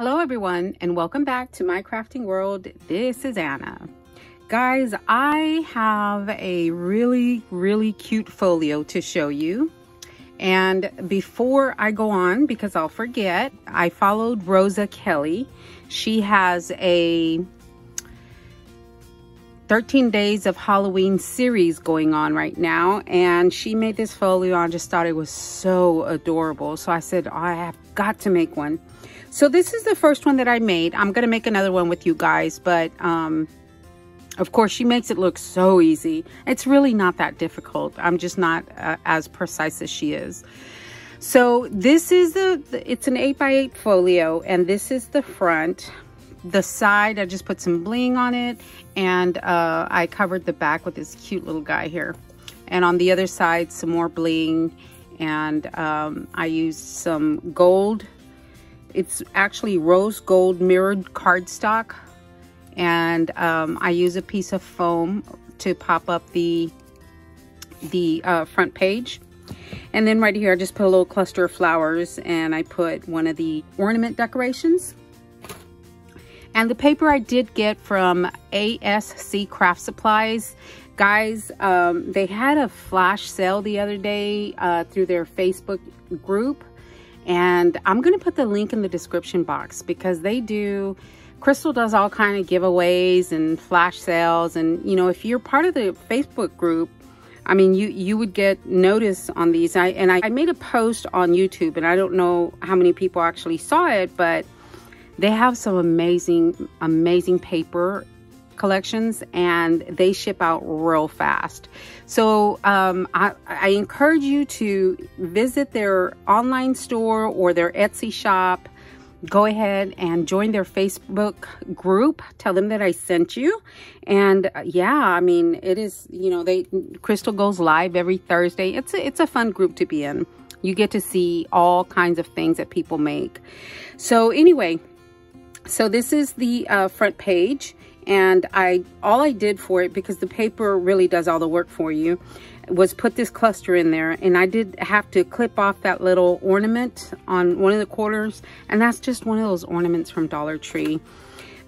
Hello everyone, and welcome back to my crafting world. This is Anna. Guys, I have a really cute folio to show you. And before I go on, because I'll forget, I followed Rosa Kelly. She has a 13 Days of Halloween series going on right now, and she made this folio. I just thought it was so adorable. So I said, I have got to make one. So this is the first one that I made. I'm going to make another one with you guys, but of course she makes it look so easy. It's really not that difficult. I'm just not as precise as she is. So this is it's an 8x8 folio, and this is the front. The side, I just put some bling on it, and I covered the back with this cute little guy here. And on the other side, some more bling, and I used some gold. It's actually rose gold mirrored cardstock, and I use a piece of foam to pop up the front page. And then right here, I just put a little cluster of flowers, and I put one of the ornament decorations. And the paper I did get from ASC Craft Supplies. Guys, they had a flash sale the other day through their Facebook group. And I'm going to put the link in the description box, because Crystal does all kind of giveaways and flash sales. And, you know, if you're part of the Facebook group, I mean, you would get notice on these. I made a post on YouTube, and I don't know how many people actually saw it, but they have some amazing paper collections, and they ship out real fast. So I encourage you to visit their online store or their Etsy shop. Go ahead and join their Facebook group. Tell them that I sent you. And yeah, I mean, it is, you know, Crystal goes live every Thursday. It's a fun group to be in. You get to see all kinds of things that people make. So anyway, so this is the front page. And all I did for it, because the paper really does all the work for you, was put this cluster in there. And I did have to clip off that little ornament on one of the corners, and that's just one of those ornaments from Dollar Tree.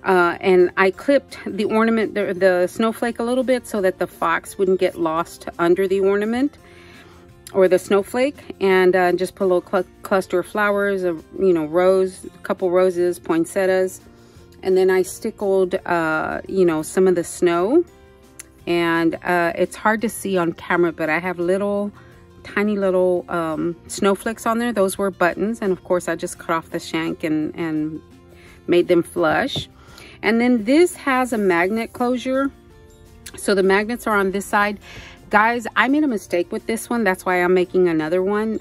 And I clipped the ornament, the snowflake, a little bit so that the fox wouldn't get lost under the ornament or the snowflake, and just put a little cluster of flowers, a couple roses, poinsettias. And then I stickled, you know, some of the snow. And it's hard to see on camera, but I have tiny little snowflakes on there. Those were buttons. And of course, I just cut off the shank and made them flush. And then this has a magnet closure. So the magnets are on this side. Guys, I made a mistake with this one. That's why I'm making another one.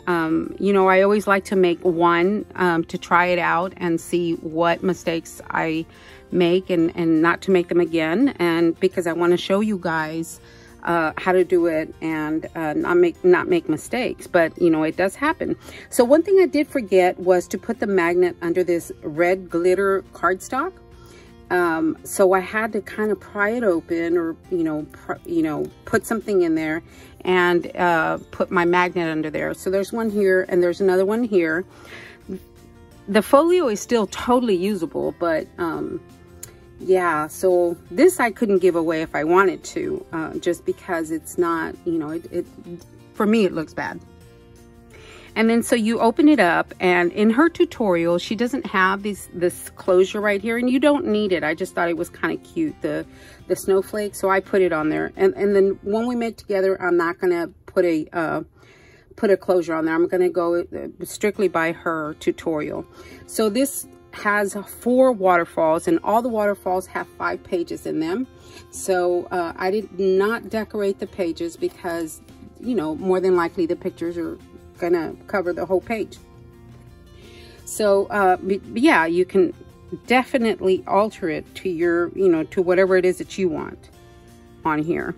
You know, I always like to make one to try it out and see what mistakes I make and not to make them again. And because I want to show you guys how to do it and not make mistakes. But, you know, it does happen. So one thing I did forget was to put the magnet under this red glitter cardstock. So I had to kind of pry it open, or, put something in there and put my magnet under there. So there's one here, and there's another one here. The folio is still totally usable, but yeah, so this I couldn't give away if I wanted to, just because it's not, you know, for me it looks bad. And then so you open it up, and in her tutorial, she doesn't have this closure right here, and you don't need it. I just thought it was kind of cute, the snowflake, so I put it on there. And then when we make together, I'm not gonna put a closure on there. I'm gonna go strictly by her tutorial. So this has 4 waterfalls, and all the waterfalls have 5 pages in them. So I did not decorate the pages because, you know, more than likely the pictures are gonna cover the whole page. So yeah, you can definitely alter it to your, to whatever it is that you want on here.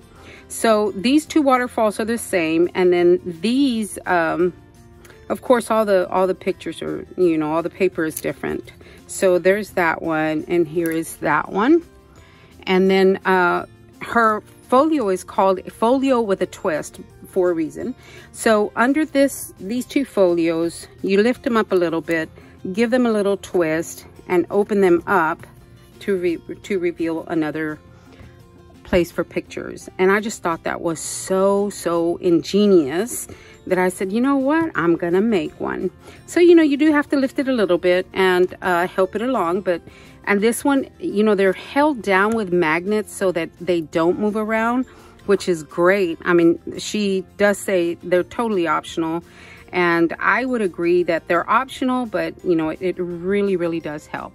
So these 2 waterfalls are the same, and then these of course all the pictures are, all the paper is different. So there's that one, and here is that one. And then her folio is called Folio with a Twist for a reason. So under these 2 folios, you lift them up a little bit, give them a little twist, and open them up to reveal another place for pictures. And I just thought that was so ingenious that I said, you know what, I'm gonna make one. So, you know, you do have to lift it a little bit and help it along, and this one, you know, they're held down with magnets so that they don't move around, which is great. I mean, she does say they're totally optional, and I would agree that they're optional, but you know, it really does help.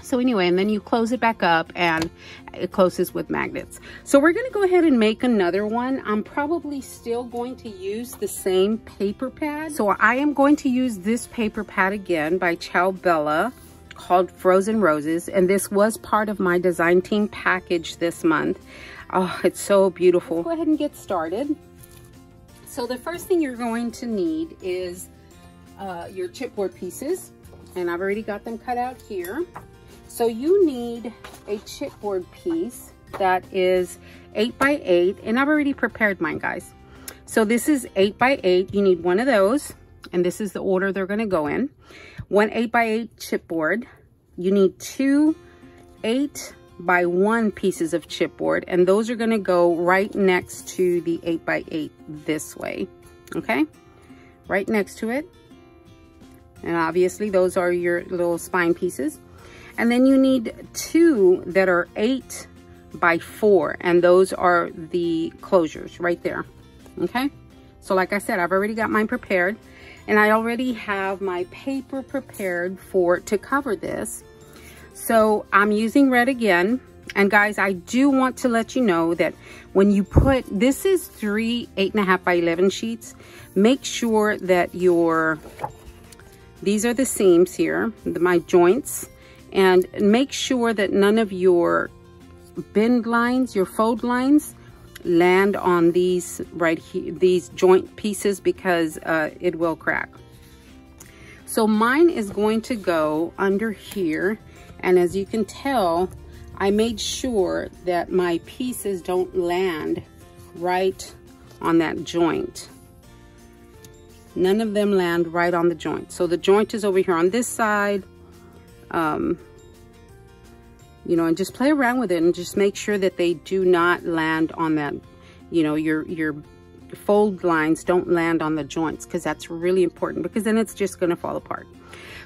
So anyway, and then you close it back up and it closes with magnets. So we're gonna go ahead and make another one. I'm probably still going to use the same paper pad. So I am going to use this paper pad again by Ciao Bella, called Frozen Roses, and this was part of my design team package this month. Oh, it's so beautiful. Let's go ahead and get started. So the first thing you're going to need is your chipboard pieces, and I've already got them cut out here. So you need a chipboard piece that is 8 by 8, and I've already prepared mine, guys. So this is 8 by 8. You need one of those, and this is the order they're going to go in. One 8 by 8 chipboard. You need 2 8 by 1 pieces of chipboard, and those are going to go right next to the 8 by 8 this way. Okay, right next to it. And obviously those are your little spine pieces. And then you need 2 that are 8 by 4, and those are the closures right there. Okay, so like I said, I've already got mine prepared, and I already have my paper prepared to cover this. So I'm using red again. And guys, I do want to let you know that when you put, this is 3 8.5 by 11 sheets, make sure that these are the seams here, my joints, and make sure that none of your bend lines, your fold lines, land on these right here, these joint pieces, because it will crack. So mine is going to go under here, and as you can tell, I made sure that my pieces don't land right on that joint. None of them land right on the joint. So the joint is over here on this side. You know, and just play around with it and just make sure that they do not land on that, you know, your fold lines don't land on the joints, because that's really important, because then it's just going to fall apart.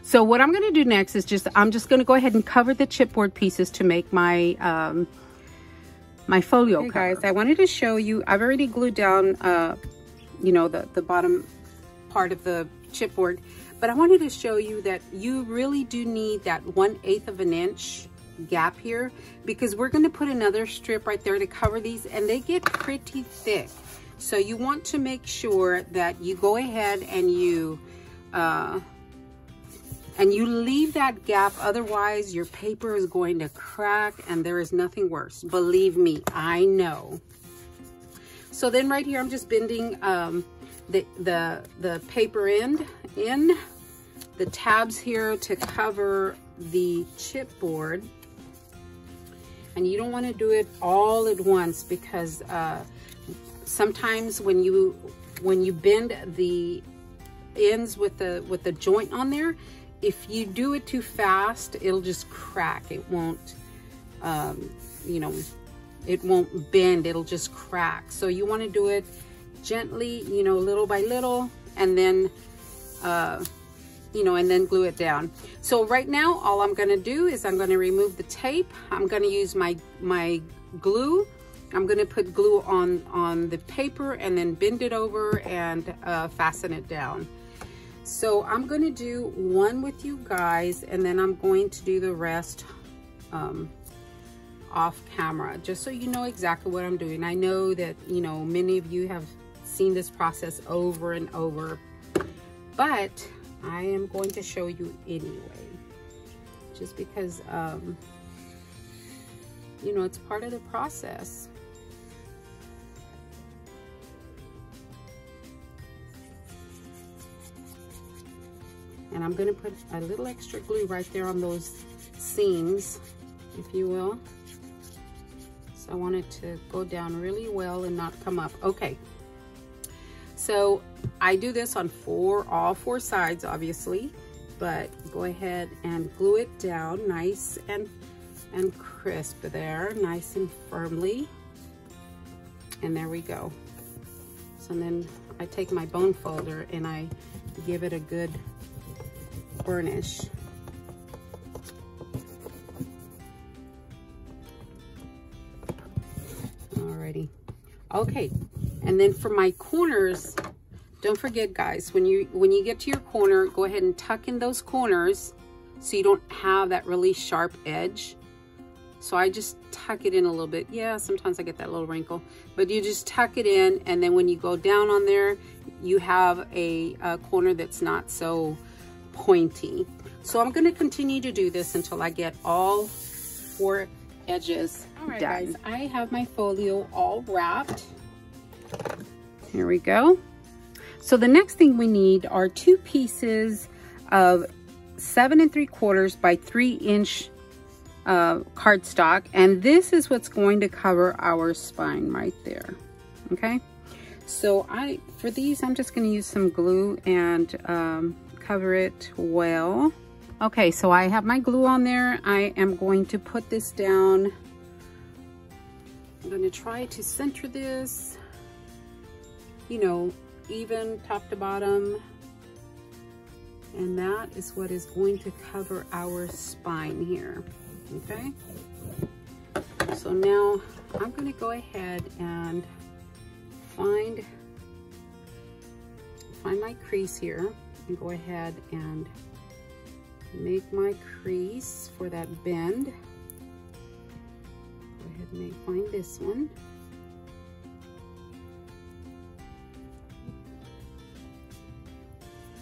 So what I'm going to do next is I'm just going to go ahead and cover the chipboard pieces to make my my folio cover. Guys, I wanted to show you, I've already glued down you know, the bottom part of the chipboard, but I wanted to show you that you really do need that 1/8 of an inch gap here, because we're going to put another strip right there to cover these, and they get pretty thick. So you want to make sure that you go ahead and you leave that gap, otherwise your paper is going to crack, and there is nothing worse. Believe me, I know. So then right here, I'm just bending the paper end in the tabs here to cover the chipboard. And you don't want to do it all at once, because sometimes when you bend the ends with the joint on there, if you do it too fast, it'll just crack. It won't, you know, it won't bend, it'll just crack. So you want to do it gently, you know, little by little, and then you know, and then glue it down. So right now, all I'm going to do is I'm going to remove the tape. I'm going to use my glue. I'm going to put glue on the paper and then bend it over and fasten it down. So I'm going to do one with you guys, and then I'm going to do the rest off camera, just so you know exactly what I'm doing. I know that, you know, many of you have seen this process over and over, but I am going to show you anyway, just because, you know, it's part of the process. And I'm going to put a little extra glue right there on those seams, if you will. So I want it to go down really well and not come up. Okay. So I do this on all four sides, obviously, but go ahead and glue it down nice and crisp there, nice and firmly. And there we go. So then I take my bone folder and I give it a good burnish. Alrighty. Okay, and then for my corners, don't forget guys, when you get to your corner, go ahead and tuck in those corners so you don't have that really sharp edge. So I just tuck it in a little bit. Yeah, sometimes I get that little wrinkle, but you just tuck it in, and then when you go down on there, you have a corner that's not so pointy. So I'm gonna continue to do this until I get all 4 edges done. Guys, I have my folio all wrapped. Here we go. So the next thing we need are 2 pieces of 7 3/4 by 3-inch cardstock, and this is what's going to cover our spine right there. Okay, so for these I'm just going to use some glue and cover it well. Okay, so I have my glue on there. I am going to put this down. I'm going to try to center this, you know, even top to bottom, and that is what is going to cover our spine here. Okay, so now I'm going to go ahead and find my crease here, and go ahead and make my crease for that bend. Go ahead and find this one.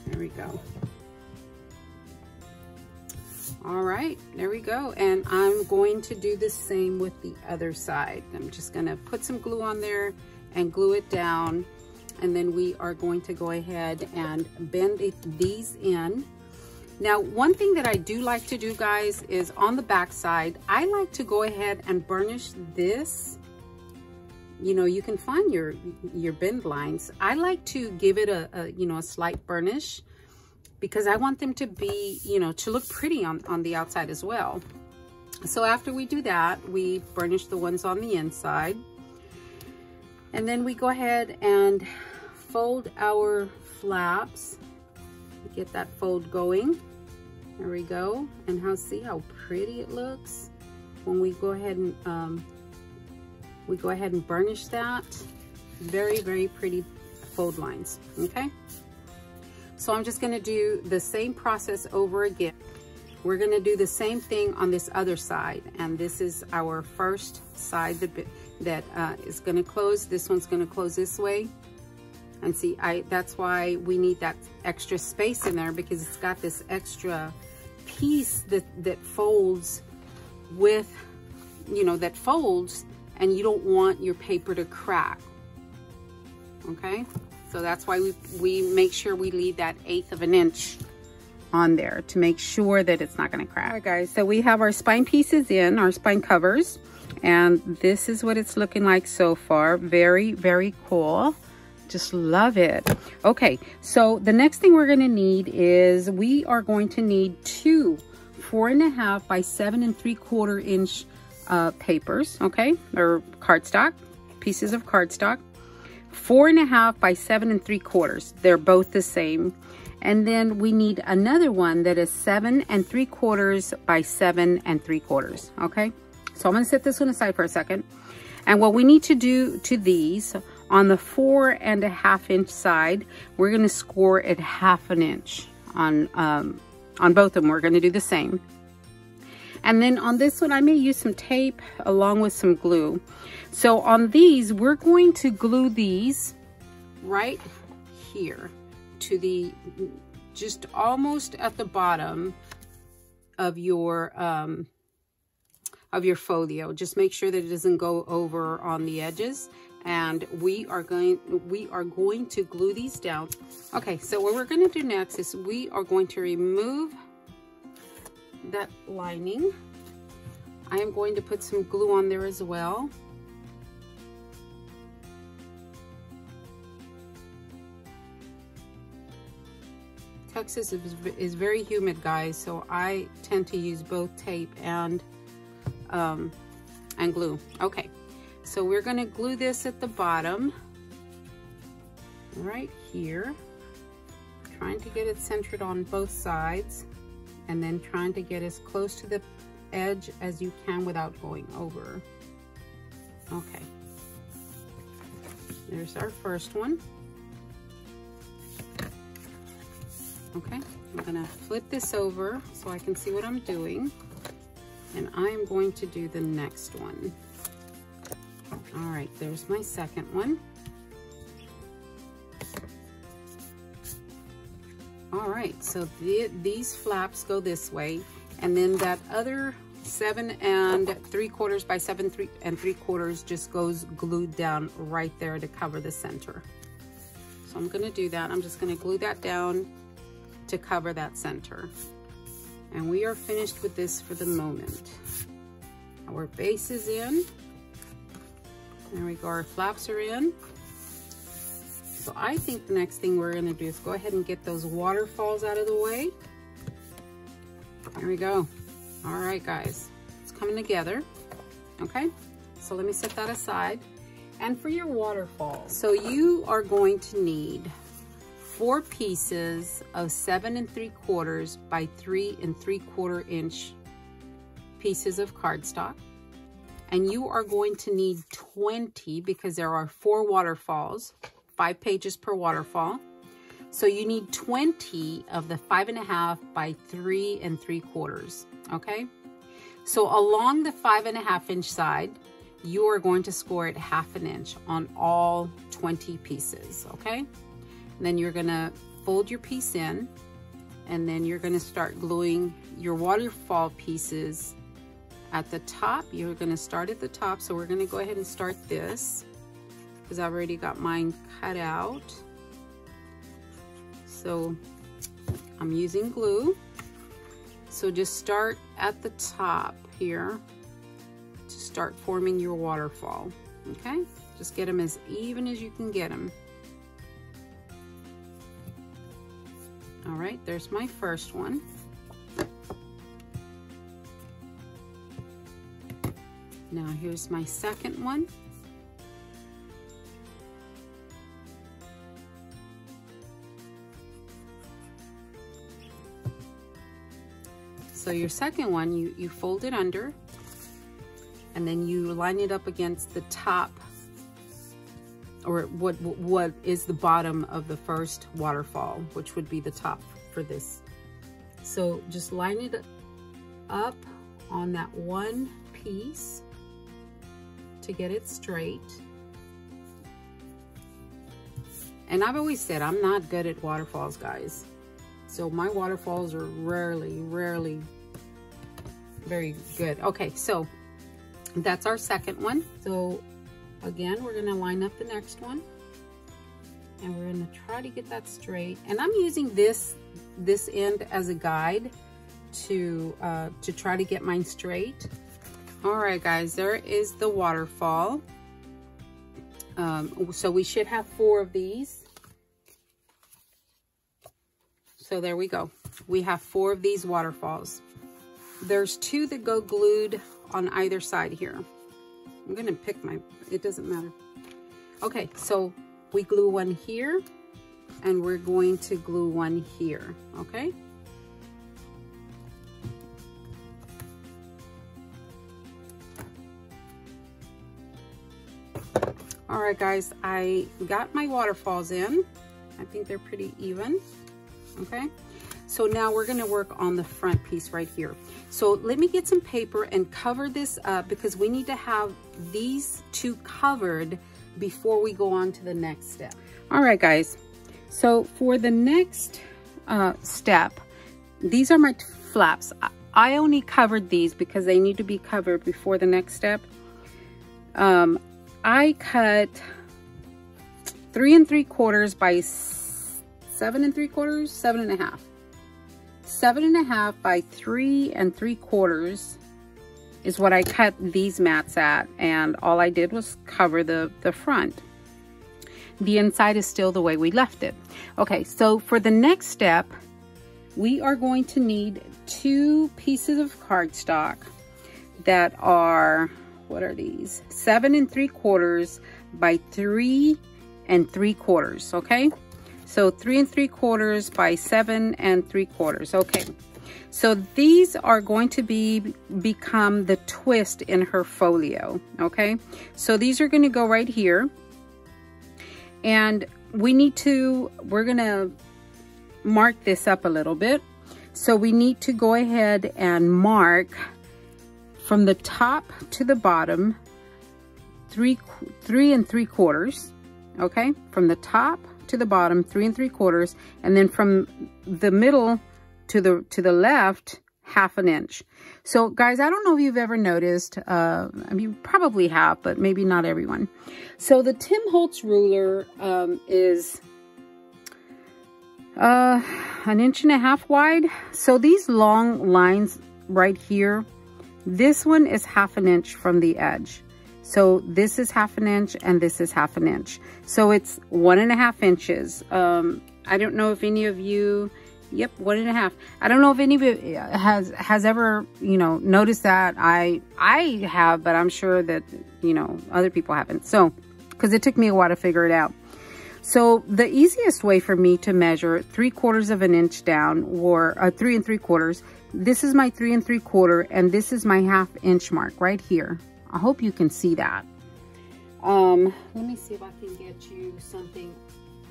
There we go. All right, there we go. And I'm going to do the same with the other side. I'm just gonna put some glue on there and glue it down. And then we are going to go ahead and bend these in. Now, one thing that I do like to do, guys, is on the back side, I like to go ahead and burnish this. You know, you can find your bend lines. I like to give it a slight burnish, because I want them to be, you know, to look pretty on the outside as well. So after we do that, we burnish the ones on the inside. And then we go ahead and fold our flaps. Get that fold going. There we go. And see how pretty it looks when we go ahead and burnish that. Very, very pretty fold lines. Okay. So I'm just gonna do the same process over again. We're gonna do the same thing on this other side, and this is our first side that is gonna close. This one's gonna close this way. And see, that's why we need that extra space in there, because it's got this extra piece that folds with, you know, that folds, and you don't want your paper to crack. Okay, so that's why we make sure we leave that 1/8 of an inch on there to make sure that it's not going to crack. All right, guys, so we have our spine pieces in, our spine covers, and this is what it's looking like so far. Very, very cool. Just love it. Okay, so the next thing we're going to need is we are going to need 2 4.5 by 7 3/4 inch papers, okay, or cardstock, pieces of cardstock. 4.5 by 7 3/4. They're both the same. And then we need another one that is 7 3/4 by 7 3/4. Okay, so I'm going to set this one aside for a second. And what we need to do to these, on the 4.5 inch side, we're going to score at 1/2 inch on both of them. We're going to do the same. And then on this one, I may use some tape along with some glue. So on these, we're going to glue these right here to the, just almost at the bottom of your folio. Just make sure that it doesn't go over on the edges. And we are going to glue these down. Okay, so what we're going to do next is we are going to remove that lining. I am going to put some glue on there as well. Texas is very humid, guys, so I tend to use both tape and glue. Okay, so we're gonna glue this at the bottom, right here, trying to get it centered on both sides, and then trying to get as close to the edge as you can without going over. Okay, there's our first one. Okay, I'm gonna flip this over so I can see what I'm doing, and I'm going to do the next one. All right, there's my second one. All right, so these flaps go this way, and then that other 7 3/4 by 7 3/4 just goes glued down right there to cover the center. So I'm gonna do that. I'm just gonna glue that down to cover that center. And we are finished with this for the moment. Our base is in. There we go, our flaps are in. So I think the next thing we're gonna do is go ahead and get those waterfalls out of the way. There we go. All right, guys, it's coming together. Okay, so let me set that aside. And for your waterfall, so you are going to need 4 pieces of 7 3/4 by 3 3/4 inch pieces of cardstock. And you are going to need 20 because there are 4 waterfalls, 5 pages per waterfall. So you need 20 of the 5.5 by 3 3/4, okay? So along the 5.5 inch side, you are going to score it 1/2 inch on all 20 pieces, okay? And then you're gonna fold your piece in, and then you're gonna start gluing your waterfall pieces at the top. You're gonna start at the top, so we're gonna go ahead and start this because I've already got mine cut out. So I'm using glue. So just start at the top here to start forming your waterfall, okay? Just get them as even as you can get them. All right, there's my first one. Now here's my second one. So your second one, you fold it under, and then you line it up against the top, or what is the bottom of the first waterfall, which would be the top for this. So just line it up on that one piece to get it straight. And I've always said I'm not good at waterfalls, guys. So my waterfalls are rarely very good. Okay, so that's our second one. So again, we're gonna line up the next one, and we're gonna try to get that straight. And I'm using this end as a guide to try to get mine straight. All right, guys, there is the waterfall. So we should have 4 of these. So there we go. We have 4 of these waterfalls. There's 2 that go glued on either side here. I'm gonna pick it doesn't matter. Okay, so we glue one here, and we're going to glue one here, okay? All right, guys, I got my waterfalls in. I think they're pretty even, okay? So now we're gonna work on the front piece right here. So let me get some paper and cover this up because we need to have these 2 covered before we go on to the next step. All right, guys, so for the next step, these are my flaps. I only covered these because they need to be covered before the next step. I cut 3 3/4 by 7 3/4, 7.5. 7.5 by 3 3/4 is what I cut these mats at, and all I did was cover the front. The inside is still the way we left it. Okay, so for the next step, we are going to need 2 pieces of cardstock that are, what are these? 7 3/4 by 3 3/4, okay? So 3 3/4 by 7 3/4, okay. So these are going to become the twist in her folio, okay? So these are gonna go right here. And we're gonna mark this up a little bit. So we need to go ahead and mark from the top to the bottom 3 3/4, okay? From the top to the bottom 3 3/4, and then from the middle to the left 1/2 inch. So guys, I don't know if you've ever noticed, I mean, you probably have, but maybe not everyone. So the Tim Holtz ruler is 1.5 inches wide. So these long lines right here, this one is 1/2 inch from the edge. So this is 1/2 inch and this is 1/2 inch. So it's 1.5 inches. I don't know if any of you, yep, 1.5. I don't know if any of you has ever, you know, noticed that. I have, but I'm sure that, you know, other people haven't. So, because it took me a while to figure it out. So the easiest way for me to measure 3/4 of an inch down, or 3 3/4, this is my 3 3/4, and this is my 1/2 inch mark right here. I hope you can see that. Let me see if I can get you something.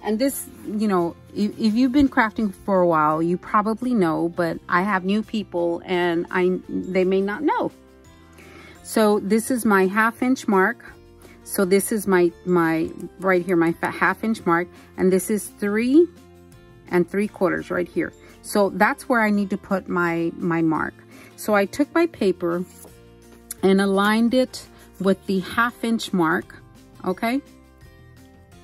And this, you know, if you've been crafting for a while, you probably know, but I have new people and they may not know. So this is my 1/2 inch mark. So this is my right here, my 1/2 inch mark, and this is 3 3/4 right here. So that's where I need to put my mark. So I took my paper and aligned it with the 1/2 inch mark, okay?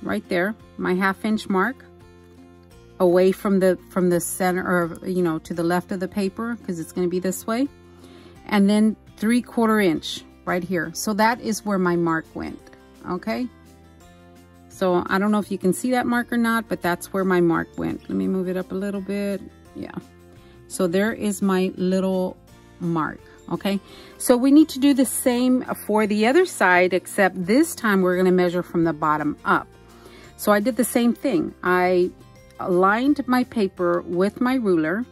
Right there, my 1/2 inch mark, away from the center, or, you know, to the left of the paper, because it's going to be this way. And then 3/4 inch right here. So that is where my mark went, okay? So I don't know if you can see that mark or not, but that's where my mark went. Let me move it up a little bit. Yeah. So there is my little mark, okay? So we need to do the same for the other side, except this time we're going to measure from the bottom up. So I did the same thing. I aligned my paper with my ruler,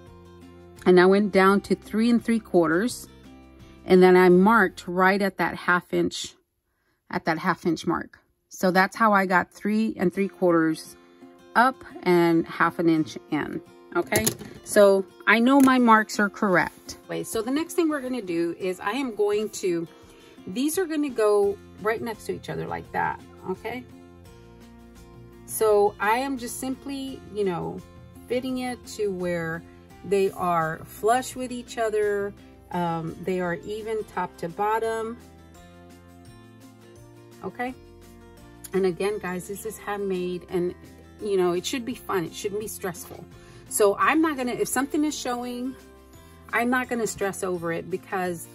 and I went down to 3 3/4, and then I marked right at that 1/2 inch, mark. So that's how I got 3 3/4 up and 1/2 inch in. Okay, so I know my marks are correct. So the next thing we're going to do is these are going to go right next to each other like that. Okay. So I am just simply, you know, fitting it to where they are flush with each other. They are even top to bottom. Okay. And again, guys, this is handmade, and, you know, it should be fun. It shouldn't be stressful. So I'm not going to, if something is showing, I'm not going to stress over it, because,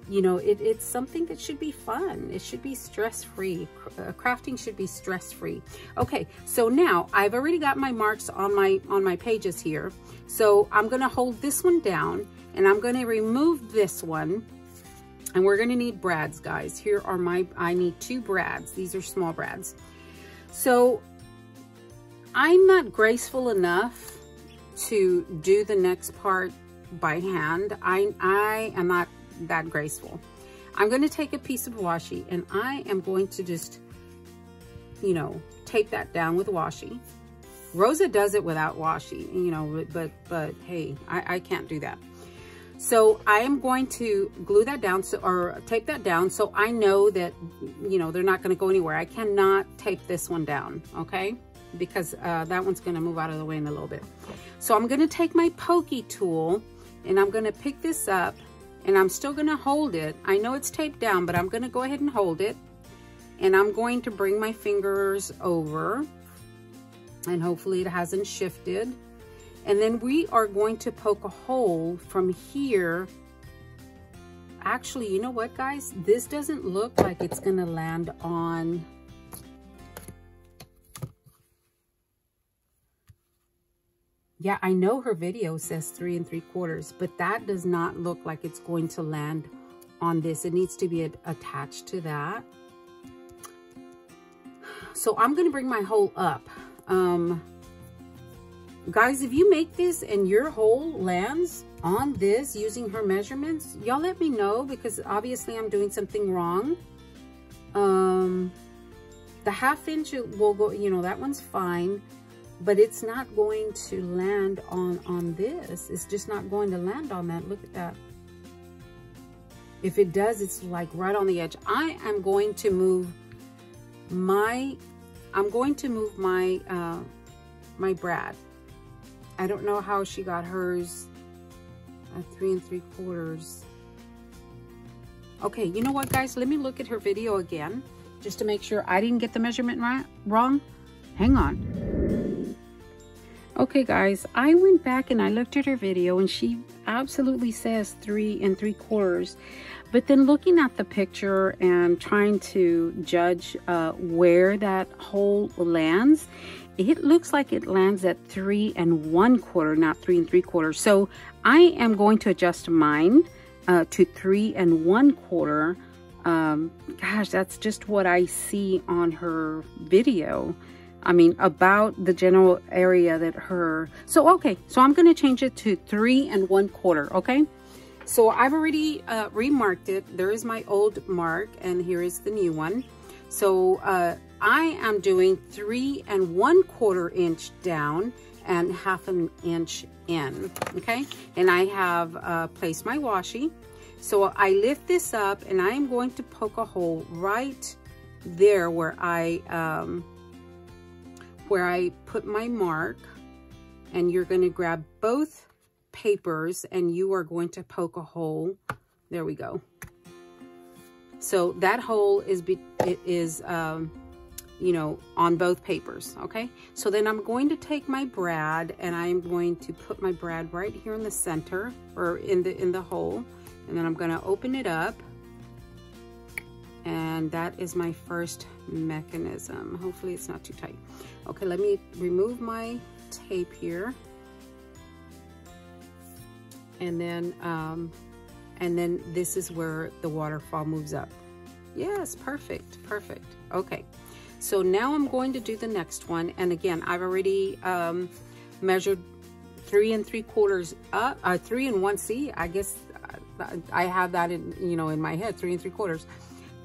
you know, it's something that should be fun. It should be stress-free. Crafting should be stress-free. Okay, so now I've already got my marks on my pages here. So I'm going to hold this one down, and I'm going to remove this one, and we're going to need brads, guys. Here are I need 2 brads. These are small brads. So I'm not graceful enough to do the next part by hand. I am not that graceful. I'm going to take a piece of washi, and I am going to just, you know, tape that down with washi. Rosa does it without washi, you know, but hey, I can't do that. So I am going to glue that down, or tape that down, so I know that, you know, they're not going to go anywhere. I cannot tape this one down, okay? Because that one's going to move out of the way in a little bit. So I'm going to take my pokey tool, and I'm going to pick this up, and I'm still going to hold it. I know it's taped down, but I'm going to go ahead and hold it. And I'm going to bring my fingers over, and hopefully it hasn't shifted. And then we are going to poke a hole from here. Actually, you know what, guys? This doesn't look like it's going to land on... Yeah, I know her video says 3 3/4, but that does not look like it's going to land on this. It needs to be attached to that. So I'm going to bring my hole up. Guys, if you make this and your hole lands on this using her measurements, y'all let me know, because obviously I'm doing something wrong. The 1/2 inch will go, you know, that one's fine, but it's not going to land on this. It's just not going to land on that. Look at that. If it does, it's like right on the edge. I am going to move my, my brad. I don't know how she got hers at 3 3/4. Okay, you know what, guys? Let me look at her video again, just to make sure I didn't get the measurement wrong. Hang on. Okay, guys, I went back and I looked at her video, and she absolutely says 3 3/4. But then looking at the picture and trying to judge where that hole lands, it looks like it lands at 3 1/4, not 3 3/4. So I am going to adjust mine to 3 1/4. Gosh, that's just what I see on her video. I mean, about the general area that her, so okay, so I'm going to change it to 3 1/4, okay? So I've already remarked it. There is my old mark, and here is the new one. So I am doing 3 1/4 inch down and 1/2 inch in, okay? And I have placed my washi. So I lift this up, and I am going to poke a hole right there where I put my mark, and you're going to grab both papers and you are going to poke a hole. There we go. So that hole is you know, on both papers, okay? So then I'm going to take my brad, and I'm going to put my brad right here in the center, or in the hole, and then I'm going to open it up, and that is my first mechanism. Hopefully it's not too tight. Okay, let me remove my tape here, and then this is where the waterfall moves up. Yes, perfect, perfect. Okay, so now I'm going to do the next one, and again, I've already measured 3 3/4 up, 3 1. See, I guess I have that in, you know, in my head. 3 3/4,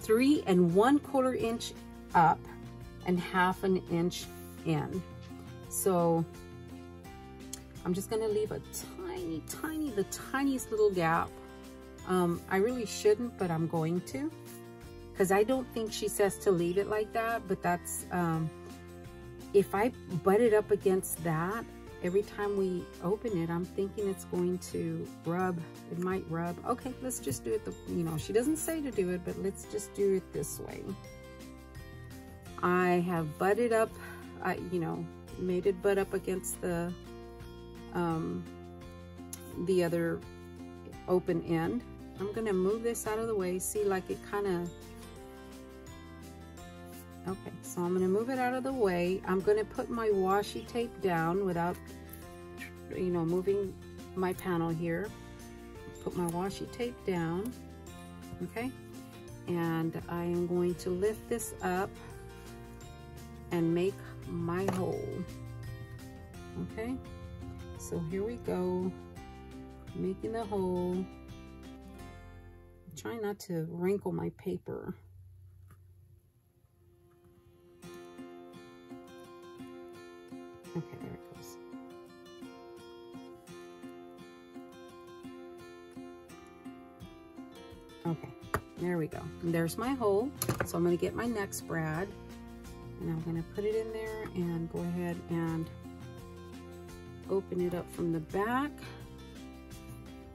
3 1/4 inch up, and 1/2 inch in. So I'm just gonna leave a the tiniest little gap. I really shouldn't, but I'm going to, because I don't think she says to leave it like that, but that's, if I butt it up against that, every time we open it, I'm thinking it's going to rub. It might rub. Okay, let's just do it you know, she doesn't say to do it, but let's just do it this way. I have butted up, you know, made it butt up against the other open end. I'm gonna move this out of the way. See, like it kind of, okay, so I'm gonna move it out of the way. I'm gonna put my washi tape down without, you know, moving my panel here. Put my washi tape down, okay? And I am going to lift this up and make my hole, okay? So here we go, making the hole. Try not to wrinkle my paper. Okay, there it goes. Okay, there we go. And there's my hole. So I'm going to get my next brad, and I'm going to put it in there and go ahead and open it up from the back.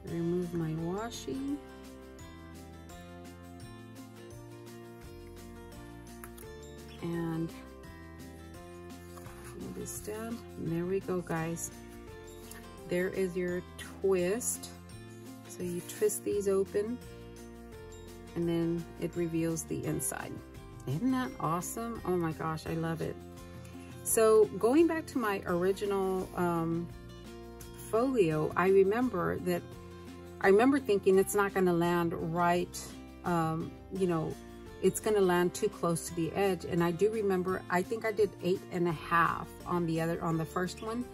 Remove my washi. And move this down. And there we go, guys. There is your twist. So you twist these open, and then it reveals the inside. Isn't that awesome? Oh my gosh, I love it. So going back to my original Folio, I remember thinking it's not going to land right, you know, it's going to land too close to the edge. And I do remember, I think I did 8.5 on the first one,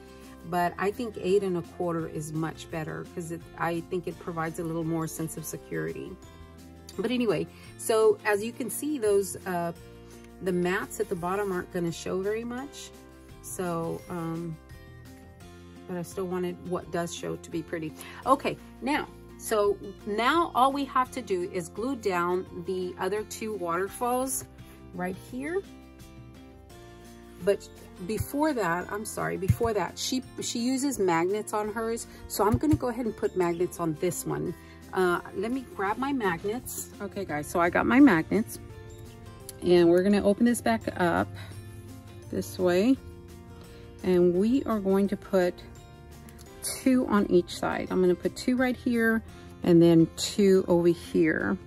but I think 8 1/4 is much better because I think it provides a little more sense of security. But anyway, so as you can see, those the mats at the bottom aren't going to show very much. So, but I still wanted what does show to be pretty. Okay, now all we have to do is glue down the other 2 waterfalls right here. But before that, she uses magnets on hers. So I'm gonna go ahead and put magnets on this one. Let me grab my magnets. Okay guys, so I got my magnets. And we're gonna open this back up this way. And we are going to put 2 on each side. I'm gonna put 2 right here and then 2 over here.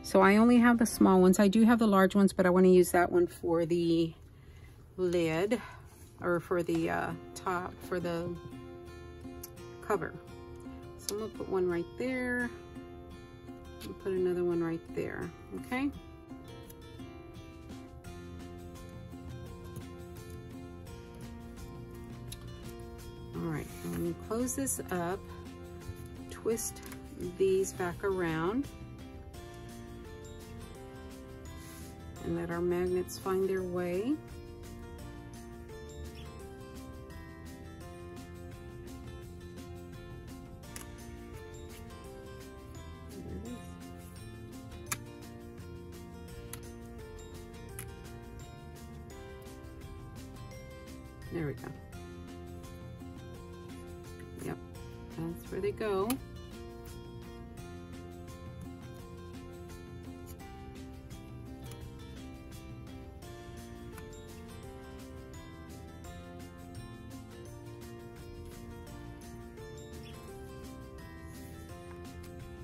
So I only have the small ones. I do have the large ones, but I want to use that one for the lid, or for the top, for the cover. So I'm gonna put one right there and put another one right there. Okay. All right, let me close this up, twist these back around, and let our magnets find their way. There we go. Yep, that's where they go.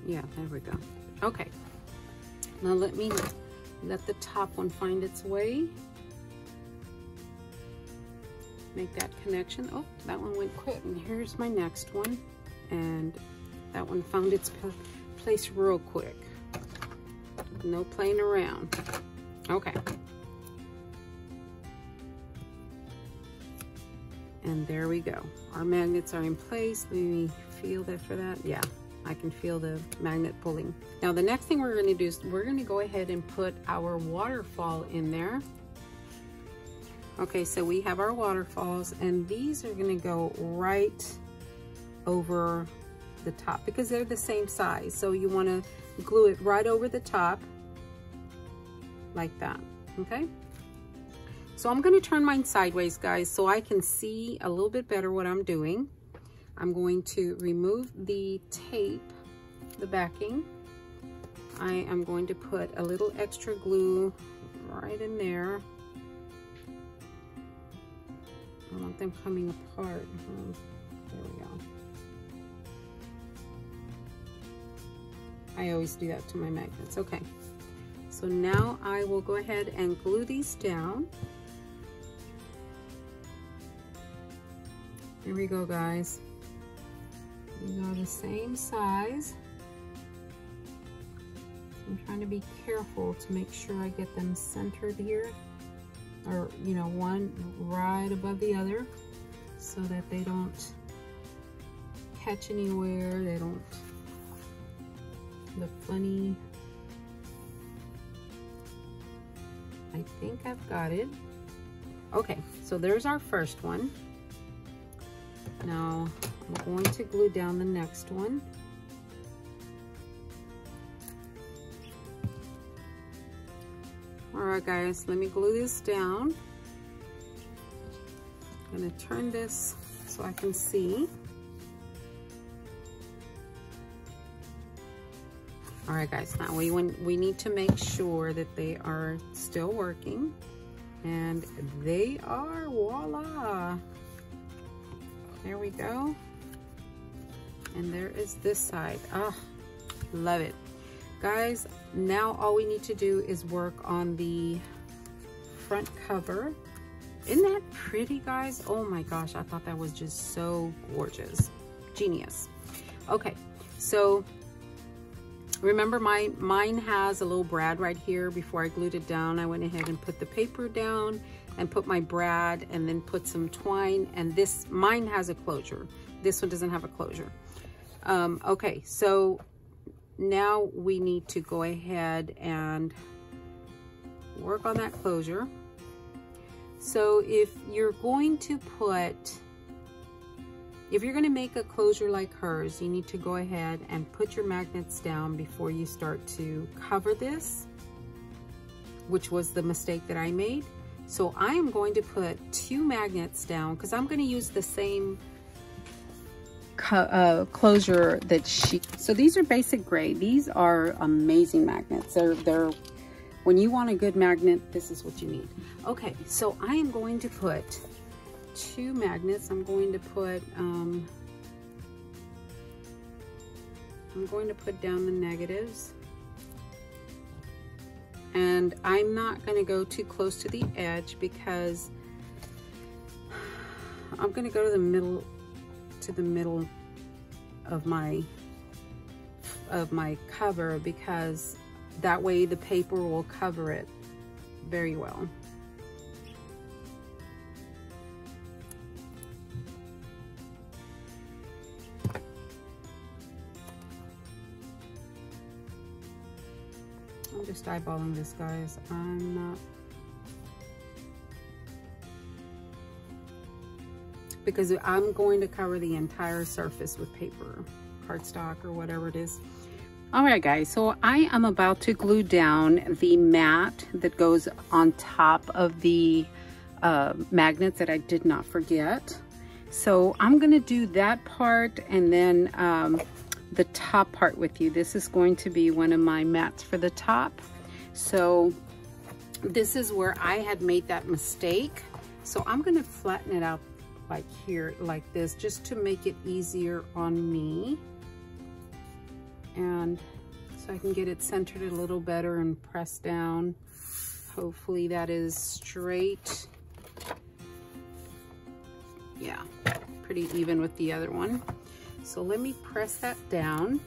Yeah, there we go. Okay, now let the top one find its way. Make that connection. Oh, that one went quick. And here's my next one. And that one found its place real quick. No playing around. Okay. And there we go. Our magnets are in place. Let me feel that for that. Yeah, I can feel the magnet pulling. Now the next thing we're going to do is we're going to go ahead and put our waterfall in there. Okay, so we have our waterfalls, and these are going to go right over the top because they're the same size. So you want to glue it right over the top like that. Okay, so I'm going to turn mine sideways, guys, so I can see a little bit better what I'm doing. I'm going to remove the tape, the backing. I am going to put a little extra glue right in there. I want them coming apart. There we go. I always do that to my magnets. Okay, so now I will go ahead and glue these down. Here we go, guys. These are the same size. I'm trying to be careful to make sure I get them centered here, or you know, one right above the other, so that they don't catch anywhere, they don't look funny. I think I've got it. Okay, so there's our first one. Now I'm going to glue down the next one. All right, guys, let me glue this down. I'm gonna turn this so I can see. All right, guys, now we need to make sure that they are still working, and they are. Voila! There we go. And there is this side. Ah, love it. Guys, now all we need to do is work on the front cover. Isn't that pretty, guys? Oh my gosh, I thought that was just so gorgeous. Genius. Okay, so remember mine has a little brad right here. Before I glued it down, I went ahead and put the paper down and put my brad and then put some twine, and mine has a closure. This one doesn't have a closure. Okay, so now we need to go ahead and work on that closure. So if you're going to make a closure like hers, you need to go ahead and put your magnets down before you start to cover this, which was the mistake that I made. So I am going to put 2 magnets down because I'm going to use the same closure that so these are basic gray. These are amazing magnets. They're when you want a good magnet, this is what you need. Okay, so I am going to put 2 magnets. I'm going to put down the negatives, and I'm not going to go too close to the edge because I'm going to go to the middle of my cover, because that way the paper will cover it very well. I'm just eyeballing this, guys. I'm not, because I'm going to cover the entire surface with paper, cardstock or whatever it is. All right, guys, so I am about to glue down the mat that goes on top of the magnets that I did not forget. So I'm gonna do that part and then the top part with you. This is going to be one of my mats for the top. So this is where I had made that mistake. So I'm gonna flatten it out like here, like this, just to make it easier on me. And so I can get it centered a little better and press down. Hopefully that is straight. Yeah, pretty even with the other one. So let me press that down.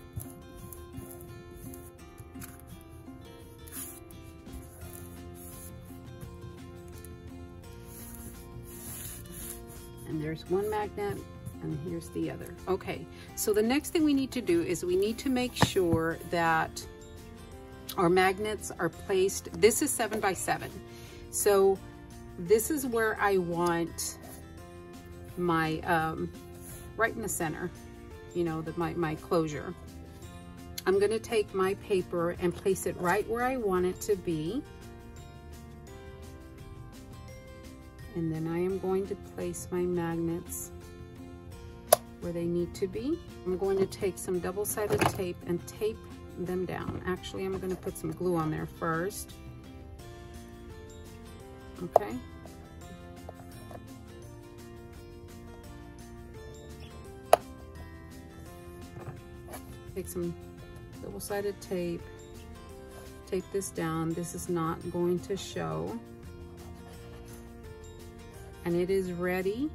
And there's one magnet, and here's the other. Okay, so the next thing we need to do is we need to make sure that our magnets are placed. This is 7 by 7. So this is where I want my, right in the center, you know, my closure. I'm gonna take my paper and place it right where I want it to be. And then I am going to place my magnets where they need to be. I'm going to take some double-sided tape and tape them down. Actually, I'm going to put some glue on there first. Okay. Take some double-sided tape, tape this down. This is not going to show. And it is ready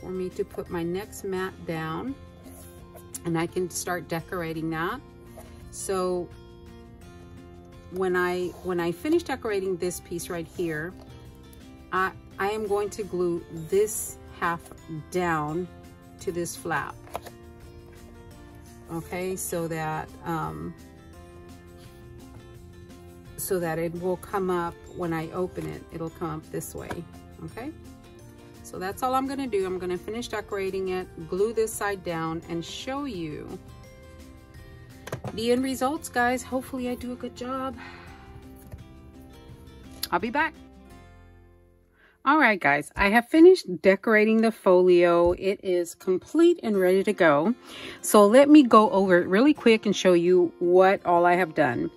for me to put my next mat down, and I can start decorating that. So when I finish decorating this piece right here, I am going to glue this half down to this flap. Okay, so that it will come up when I open it. It'll come up this way. Okay. So that's all I'm gonna do. I'm gonna finish decorating it, glue this side down, and show you the end results, guys. Hopefully I do a good job. I'll be back. All right, guys, I have finished decorating the folio. It is complete and ready to go. So let me go over it really quick and show you what all I have done.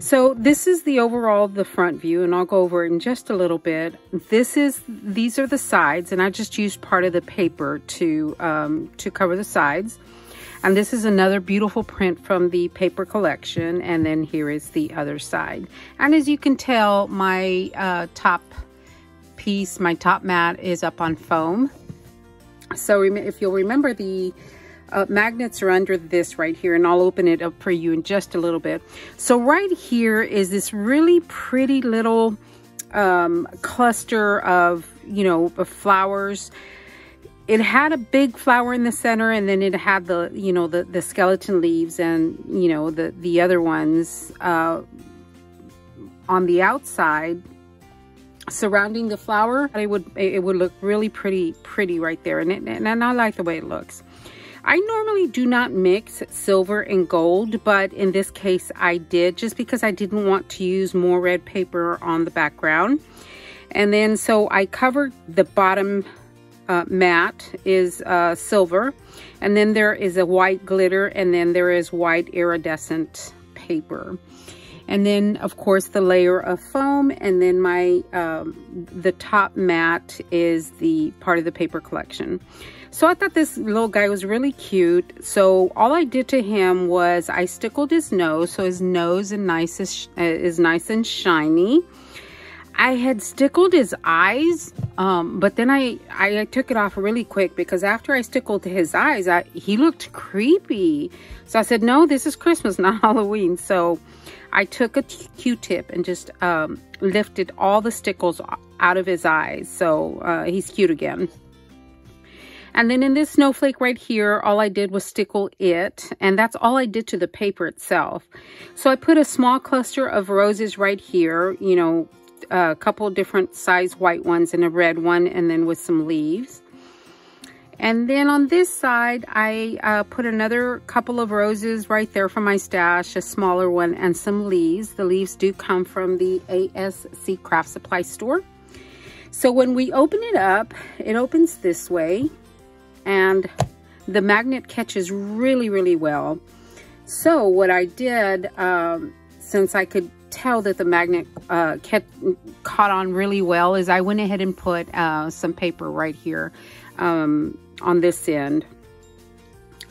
So this is the overall, the front view, and I'll go over it in just a little bit. These are the sides, and I just used part of the paper to cover the sides. And this is another beautiful print from the paper collection, and then here is the other side. And as you can tell, my top piece, my top mat, is up on foam. So if you'll remember, the magnets are under this right here, and I'll open it up for you in just a little bit. So right here is this really pretty little cluster of, you know, of flowers. It had a big flower in the center, and then it had the, you know, the skeleton leaves, and, you know, the other ones on the outside surrounding the flower. It would look really pretty right there, and I like the way it looks. I normally do not mix silver and gold, but in this case I did, just because I didn't want to use more red paper on the background. And then so I covered the bottom mat is silver, and then there is a white glitter, and then there is white iridescent paper. And then, of course, the layer of foam, and then my the top mat is the part of the paper collection. So I thought this little guy was really cute. So all I did to him was I stickled his nose, so his nose is nice and shiny. I had stickled his eyes, but then I took it off really quick, because after I stickled his eyes, he looked creepy. So I said, no, this is Christmas, not Halloween. So I took a Q-tip and just lifted all the stickles out of his eyes. So he's cute again. And then in this snowflake right here, all I did was stickle it, and that's all I did to the paper itself. So I put a small cluster of roses right here, you know, a couple of different size white ones and a red one, and then with some leaves. And then on this side, I put another couple of roses right there from my stash, a smaller one, and some leaves. The leaves do come from the ASC Craft Supply store. So when we open it up, it opens this way, and the magnet catches really well. So what I did, since I could tell that the magnet caught on really well, is I went ahead and put some paper right here on this end.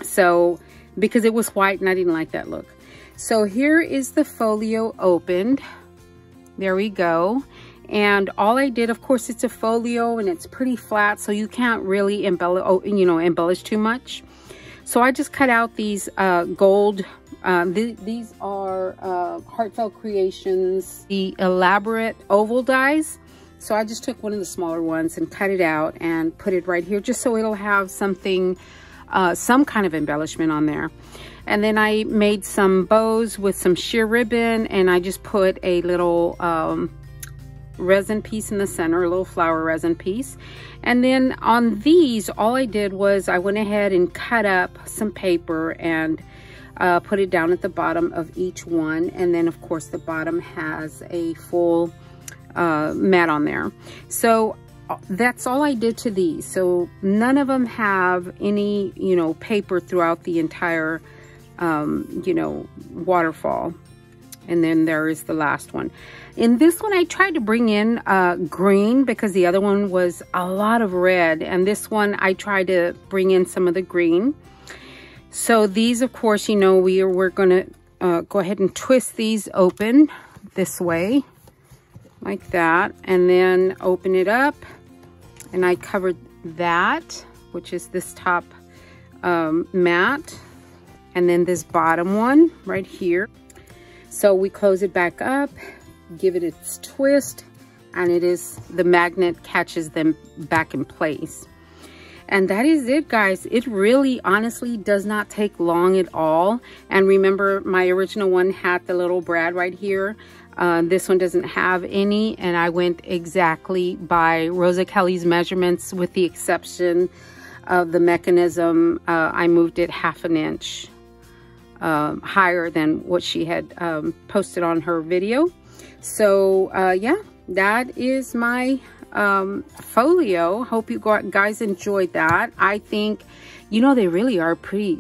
So because it was white and I didn't like that look. So here is the folio opened. There we go. And all I did, of course, it's a folio and it's pretty flat, so you can't really embellish too much. So I just cut out these gold. These are Heartfelt Creations, the elaborate oval dies. So I just took one of the smaller ones and cut it out and put it right here, just so it'll have something, some kind of embellishment on there. And then I made some bows with some sheer ribbon, and I just put a little resin piece in the center, a little flower resin piece. And then on these, all I did was I went ahead and cut up some paper and put it down at the bottom of each one. And then of course the bottom has a full mat on there. So that's all I did to these. So none of them have any, you know, paper throughout the entire, you know, waterfall. And then there is the last one. In this one, I tried to bring in green, because the other one was a lot of red. And this one, I tried to bring in some of the green. So these, of course, you know, we're going to go ahead and twist these open this way, like that. And then open it up. And I covered that, which is this top mat. And then this bottom one right here. So we close it back up, give it its twist, and the magnet catches them back in place. And that is it, guys. It really, honestly, does not take long at all. And remember, my original one had the little brad right here. This one doesn't have any, and I went exactly by Rosa Kelly's measurements, with the exception of the mechanism. I moved it 1/2 inch. Higher than what she had posted on her video. So yeah, that is my folio. Hope you guys enjoyed that. I think, you know, they really are pretty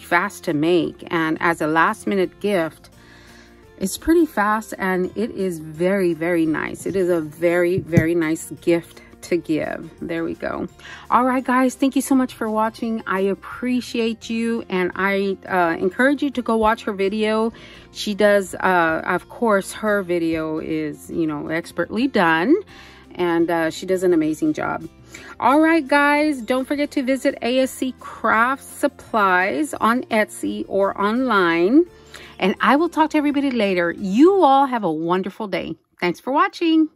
fast to make, and as a last minute gift, it's pretty fast, and it is very nice. It is a very nice gift to give. There we go. All right, guys, thank you so much for watching. I appreciate you, and I encourage you to go watch her video. She does, of course, her video is, you know, expertly done, and she does an amazing job. All right, guys, don't forget to visit ASC Craft Supplies on Etsy or online. And I will talk to everybody later. You all have a wonderful day. Thanks for watching.